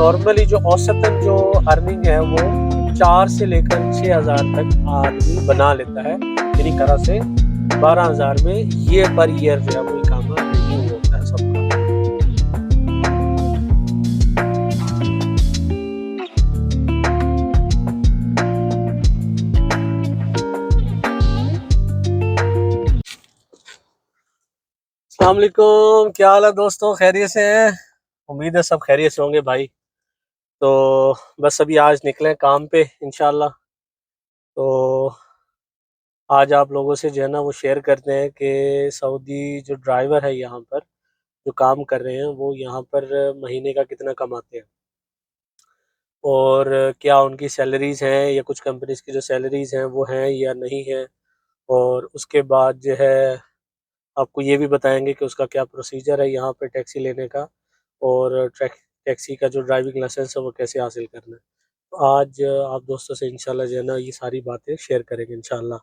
Normally जो औसतन जो अर्निंग है वो 4 से लेकर 6,000 तक आदमी बना लेता है, यानी तरह से 12,000 में ये पर ईयर जो है वो काम रिन्यू होता है सबका। अस्सलाम वालेकुम, क्या हाल है दोस्तों, खैरियत से हैं? उम्मीद है सब खैरियत से होंगे भाई। तो बस अभी आज निकले काम पे इंशाल्लाह। तो आज आप लोगों से जो है ना वो शेयर करते हैं कि सऊदी जो ड्राइवर है यहाँ पर जो काम कर रहे हैं वो यहाँ पर महीने का कितना कमाते हैं और क्या उनकी सैलरीज़ हैं या कुछ कंपनीज़ की जो सैलरीज़ हैं वो हैं या नहीं हैं। और उसके बाद जो है आपको ये भी बताएंगे कि उसका क्या प्रोसीजर है यहाँ पे टैक्सी लेने का और टैक्सी का जो ड्राइविंग लाइसेंस है वो कैसे हासिल करना है। तो आज आप दोस्तों से इंशाल्लाह जो है ना ये सारी बातें शेयर करेंगे इंशाल्लाह।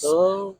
तो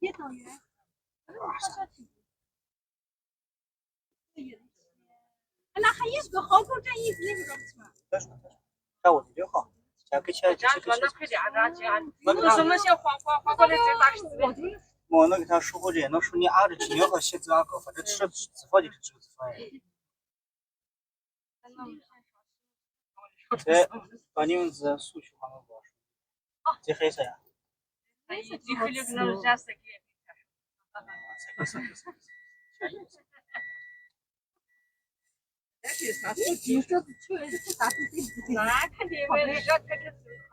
叶党员，那还有个好多这意思，那个什么？看我就好。这个钱，这个钱。那什么像黄瓜的这大十字？我那给他说过这，那说你按着斤和写字那个，反正吃自发就是这个自发的。这把你们这数学方面给我说。这黑色呀？那肯定没人家开始好。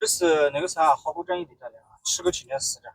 这是那个啥，好多站一点的啊，10个青年4站。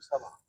7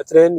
2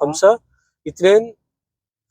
5 2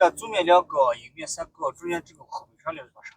这左面2个，右面3个，中间这个后面上来个啥？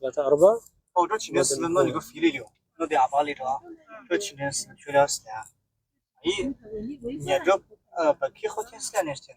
3 4哦，这去年死了那个肥了了，那得把里头，这去年死去了死了，咦，你这本去后天死了那是天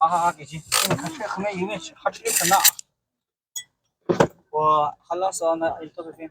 好好好，给劲！你看这后面有没有还吃的很大。我还老少呢，多少分？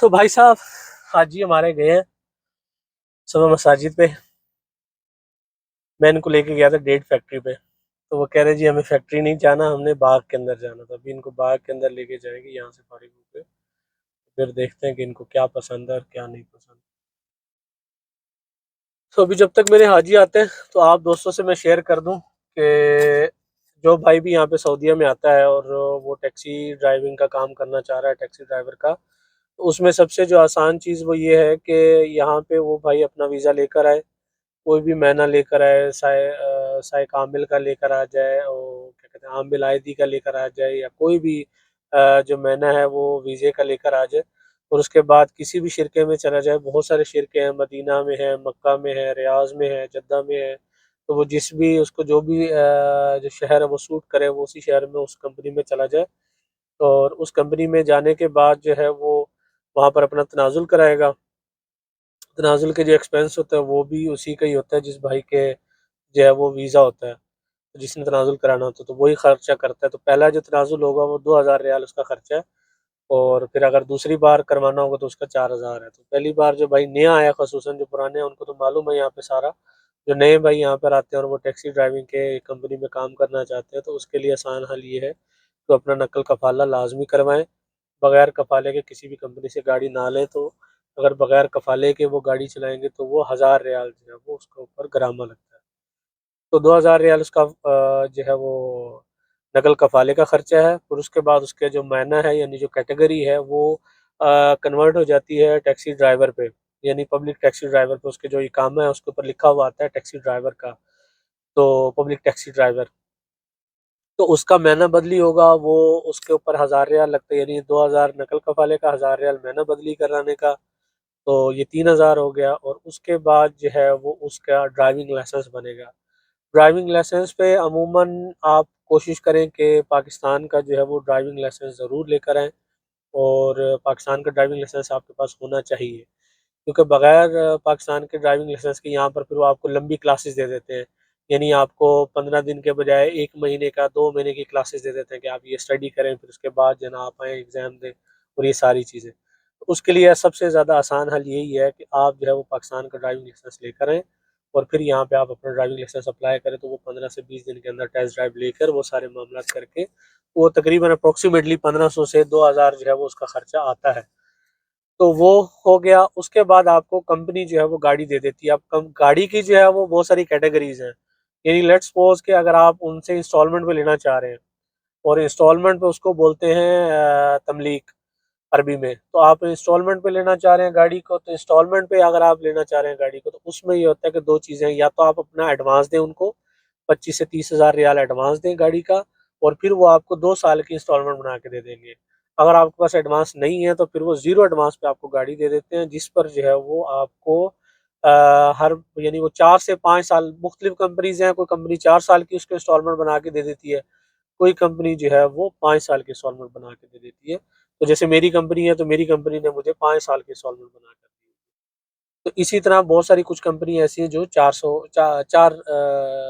तो भाई साहब हाजी हमारे गए हैं सुबह मसाजिद पे मैं इनको लेके गया था डेट फैक्ट्री पे तो वो कह रहे जी हमें फैक्ट्री नहीं जाना हमने बाग के अंदर जाना था अभी इनको बाग के अंदर लेके जाएंगे यहाँ से फारिग होकर फिर देखते हैं कि इनको क्या पसंद है और क्या नहीं पसंद। तो अभी जब तक मेरे हाजी आते हैं तो आप दोस्तों से मैं शेयर कर दूं कि जो भाई भी यहाँ पे सऊदीया में आता है और वो टैक्सी ड्राइविंग का काम करना चाह रहा है टैक्सी ड्राइवर का तो उसमें सबसे जो आसान चीज़ वो ये है कि यहाँ पे वो भाई अपना वीज़ा लेकर आए कोई भी महीना लेकर आए साए कामिल का लेकर आ जाए और क्या कहते हैं आमिल आईडी का लेकर आ जाए या कोई भी जो महीना है वो वीज़े का लेकर आ जाए और उसके बाद किसी भी शिरके में चला जाए बहुत सारे शिरके हैं मदीना में है मक्का में है रियाज में है जद्दा में है तो वो जिस भी उसको जो भी जो शहर है वो सूट करे वो उसी शहर में उस कंपनी में चला जाए और उस कंपनी में जाने के बाद जो है वो वहाँ पर अपना तनाजुल कराएगा तनाजुल के जो एक्सपेंस होता है वो भी उसी का ही होता है जिस भाई के जो है वो वीज़ा होता है तो जिसने तनाजुल कराना होता है तो वही खर्चा करता है तो पहला जो तनाजुल होगा वो 2000 रियाल उसका खर्चा है और फिर अगर दूसरी बार करवाना होगा तो उसका 4000 है तो पहली बार जो भाई नया आया खसूसन जो पुराने हैं उनको तो मालूम है यहाँ पे सारा जो नए भाई यहाँ पर आते हैं और वो टैक्सी ड्राइविंग के कंपनी में काम करना चाहते हैं तो उसके लिए आसान हल ये है तो अपना नकल कफाला लाजमी करवाएं बगैर कफाले के किसी भी कंपनी से गाड़ी ना लें तो अगर बगैर कफाले के वो गाड़ी चलाएंगे तो वो 1000 रियाल जो है वो उसके ऊपर ग्रामा लगता है तो 2000 रियाल उसका जो है वो नकल कफाले का खर्चा है फिर उसके बाद उसके जो महीना है यानी जो कैटेगरी है वो कन्वर्ट हो जाती है टैक्सी ड्राइवर पे यानी पब्लिक टैक्सी ड्राइवर पे उसके जो इकामा है उसके ऊपर लिखा हुआ आता है टैक्सी ड्राइवर का तो पब्लिक टैक्सी ड्राइवर तो उसका महीना बदली होगा वो उसके ऊपर 1000 रियाल लगता है यानी 2000 नकल कफाले का 1000 रियाल महीना बदली कराने का तो ये 3000 हो गया और उसके बाद जो है वो उसका ड्राइविंग लाइसेंस बनेगा ड्राइविंग लाइसेंस पे अमूमन आप कोशिश करें कि पाकिस्तान का जो है वो ड्राइविंग लाइसेंस ज़रूर लेकर आएँ और पाकिस्तान का ड्राइविंग लाइसेंस आपके पास होना चाहिए क्योंकि बगैर पाकिस्तान के ड्राइविंग लाइसेंस के यहाँ पर फिर वो आपको लंबी क्लासेस दे देते हैं यानी आपको 15 दिन के बजाय 1 महीने का 2 महीने की क्लासेस दे देते हैं कि आप ये स्टडी करें फिर उसके बाद जो है ना आप आएँ एग्ज़ाम दें और ये सारी चीज़ें तो उसके लिए सबसे ज़्यादा आसान हल यही है कि आप जो है वो पाकिस्तान का ड्राइविंग लाइसेंस लेकर आएँ और फिर यहाँ पे आप अपना ड्राइविंग लाइसेंस अप्लाई करें तो वो 15 से 20 दिन के अंदर टेस्ट ड्राइव लेकर वो सारे मामला करके वो तकरीबन अप्रोक्सीमेटली 1500 से 2000 जो है वो उसका खर्चा आता है तो वो हो गया उसके बाद आपको कंपनी जो है वो गाड़ी दे देती है अब गाड़ी की जो है वो बहुत सारी कैटेगरीज हैं यानी लेट्स सपोज कि अगर आप उनसे इंस्टॉलमेंट पे लेना चाह रहे हैं और इंस्टॉलमेंट पे उसको बोलते हैं तमलीक अरबी में तो आप इंस्टॉलमेंट पे लेना चाह रहे हैं गाड़ी को तो इंस्टॉलमेंट पे अगर आप लेना चाह रहे हैं गाड़ी को तो उसमें ये होता है कि दो चीज़ें या तो आप अपना एडवांस दें उनको 25 से 30 हज़ार रियाल एडवांस दें गाड़ी का और फिर वो आपको 2 साल की इंस्टॉलमेंट बना के दे देंगे अगर आपके पास एडवांस नहीं है तो फिर वो ज़ीरो एडवांस पे आपको गाड़ी दे देते हैं, जिस पर जो है वो आपको हर यानी वो 4 से 5 साल, मुख्तलिफ कंपनीज़ हैं, कोई कंपनी 4 साल की उसके इंस्टॉलमेंट बना के दे देती है, कोई कंपनी जो है वो 5 साल के इंस्टॉलमेंट बना के दे देती है। तो जैसे मेरी कंपनी है, तो मेरी कंपनी ने मुझे 5 साल के इंस्टॉलमेंट बना कर दिए। तो इसी तरह बहुत सारी कुछ कंपनी ऐसी हैं जो 4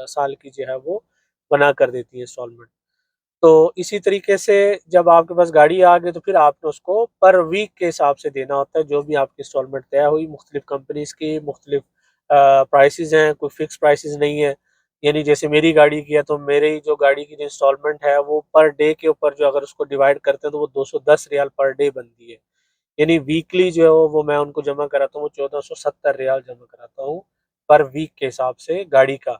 साल की जो है वो बना कर देती है इंस्टॉलमेंट। तो इसी तरीके से जब आपके पास गाड़ी आ गई तो फिर आपने उसको पर वीक के हिसाब से देना होता है, जो भी आपकी इंस्टॉलमेंट तय हुई। मुख्तलिफ कंपनीज़ की मुख्तलिफ प्राइसेस हैं, कोई फिक्स प्राइसेस नहीं है। यानी जैसे मेरी गाड़ी की है, तो मेरी जो गाड़ी की जो इंस्टॉलमेंट है वो पर डे के ऊपर जो अगर उसको डिवाइड करते हैं तो वो 210 रियाल पर डे बनती है। यानी वीकली जो है वो मैं उनको जमा कराता हूँ, वो 1470 रियाल जमा कराता हूँ पर वीक के हिसाब से गाड़ी का।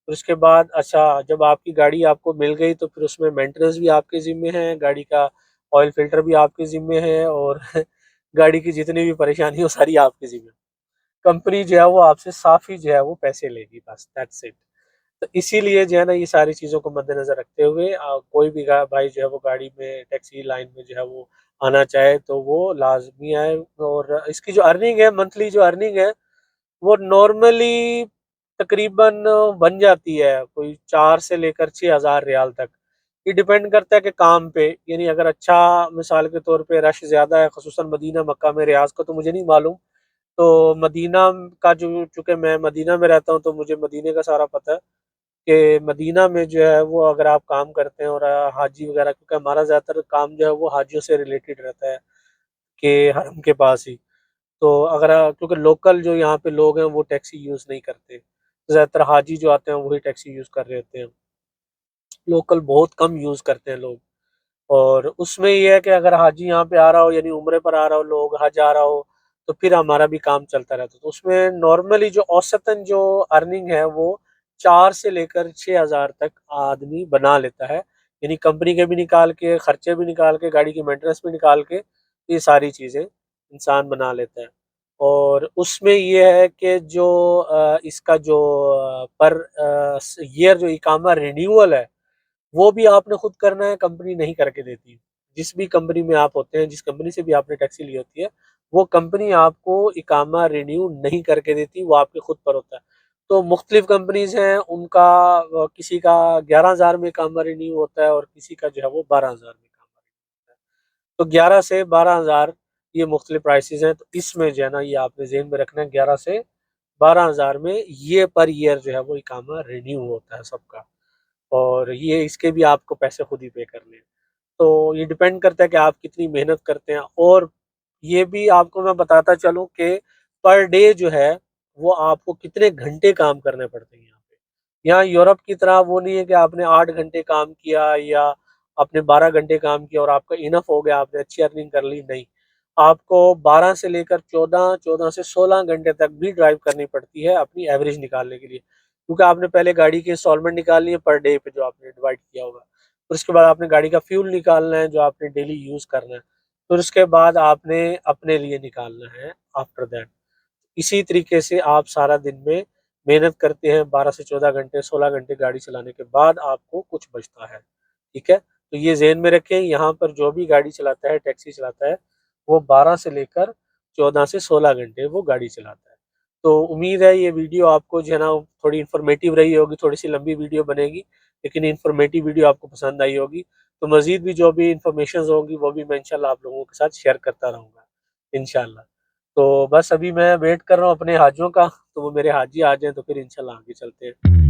फिर उसके बाद अच्छा, जब आपकी गाड़ी आपको मिल गई तो फिर उसमें मेंटेनेंस भी आपके ज़िम्मे है, गाड़ी का ऑयल फ़िल्टर भी आपके ज़िम्मे है, और गाड़ी की जितनी भी परेशानी हो सारी आपके ज़िम्मे। कंपनी जो है वो आपसे साफ़ ही जो है वो पैसे लेगी, बस दैट्स इट। तो इसीलिए जो है ना, ये सारी चीज़ों को मद्देनज़र रखते हुए कोई भी भाई जो है वो गाड़ी में टैक्सी लाइन में जो है वो आना चाहे तो वो लाजमी आए। और इसकी जो अर्निंग है, मंथली जो अर्निंग है, वो नॉर्मली तकरीबन बन जाती है कोई 4 से लेकर 6,000 रियाल तक। ये डिपेंड करता है कि काम पे, यानी अगर अच्छा मिसाल के तौर पे रश ज़्यादा है, ख़ुसूसन मदीना मक्का में, रियाज़ का तो मुझे नहीं मालूम। तो मदीना का जो, चूँकि मैं मदीना में रहता हूँ तो मुझे मदीने का सारा पता है कि मदीना में जो है वो अगर आप काम करते हैं और हाजी वगैरह, क्योंकि हमारा ज़्यादातर काम जो है वो हाजियों से रिलेटेड रहता है कि हरम के पास ही। तो अगर क्योंकि लोकल जो यहाँ पे लोग हैं वो टैक्सी यूज़ नहीं करते, ज़्यादातर हाजी जो आते हैं वही टैक्सी यूज़ कर रहे होते हैं, लोकल बहुत कम यूज़ करते हैं लोग। और उसमें ये है कि अगर हाजी यहाँ पे आ रहा हो, यानी उम्रे पर आ रहा हो, लोग हज आ रहा हो, तो फिर हमारा भी काम चलता रहता है। तो उसमें नॉर्मली जो औसतन जो अर्निंग है वो 4 से लेकर 6,000 तक आदमी बना लेता है। यानी कंपनी के भी निकाल के, खर्चे भी निकाल के, गाड़ी की मेंटेनेंस भी निकाल के, ये सारी चीज़ें इंसान बना लेता है। और उसमें ये है कि जो इसका जो पर ईयर जो इकामा रिन्यूअल है, वो भी आपने खुद करना है, कंपनी नहीं करके देती। जिस भी कंपनी में आप होते हैं, जिस कंपनी से भी आपने टैक्सी ली होती है, वो कंपनी आपको इकामा रिन्यू नहीं करके देती, वो आपके खुद पर होता है। तो मुख्तलिफ कंपनीज़ हैं, उनका किसी का 11,000 में इकामा रिन्यू होता है और किसी का जो है वो 12,000 में इकामा रिन्यू होता है। तो 11 से 12,000 ये मुख्तलिफ प्राइसेज़ हैं, तो इसमें जो है ना, ये आपने ज़हन में रखना है, 11 से 12,000 में ये पर ईयर जो है वो इकामा रिन्यू होता है सबका। और ये इसके भी आपको पैसे खुद ही पे करने हैं। तो ये डिपेंड करता है कि आप कितनी मेहनत करते हैं। और ये भी आपको मैं बताता चलूँ कि पर डे जो है, वो आपको कितने घंटे काम करने पड़ते हैं यहाँ पे। यहाँ यूरोप की तरह वो नहीं है कि आपने 8 घंटे काम किया या आपने 12 घंटे काम किया और आपका इनफ हो गया, आपने अच्छी अर्निंग कर ली, नहीं। आपको 12 से लेकर 14, 14 से 16 घंटे तक भी ड्राइव करनी पड़ती है अपनी एवरेज निकालने के लिए। क्योंकि आपने पहले गाड़ी की इंस्टॉलमेंट निकालनी है पर डे पे, जो आपने डिवाइड किया होगा। फिर उसके बाद आपने गाड़ी का फ्यूल निकालना है जो आपने डेली यूज़ करना है। फिर उसके बाद आपने अपने लिए निकालना है आफ्टर दैट। इसी तरीके से आप सारा दिन में मेहनत करते हैं, 12 से 14 घंटे, 16 घंटे गाड़ी चलाने के बाद आपको कुछ बचता है, ठीक है? तो ये ज़हन में रखें, यहाँ पर जो भी गाड़ी चलाता है, टैक्सी चलाता है, वो 12 से लेकर 14 से 16 घंटे वो गाड़ी चलाता है। तो उम्मीद है ये वीडियो आपको जो है ना थोड़ी इन्फॉर्मेटिव रही होगी, थोड़ी-सी लंबी वीडियो बनेगी, लेकिन इन्फॉर्मेटिव वीडियो आपको पसंद आई होगी। तो मज़ीद भी जो भी इन्फॉर्मेशंस होंगी वो भी मैं इंशाल्लाह आप लोगों के साथ शेयर करता रहूँगा, इंशाल्लाह। तो बस अभी मैं वेट कर रहा हूँ अपने हाजियों का, तो वो मेरे हाजी आ जाएँ तो फिर इंशाल्लाह आगे चलते हैं।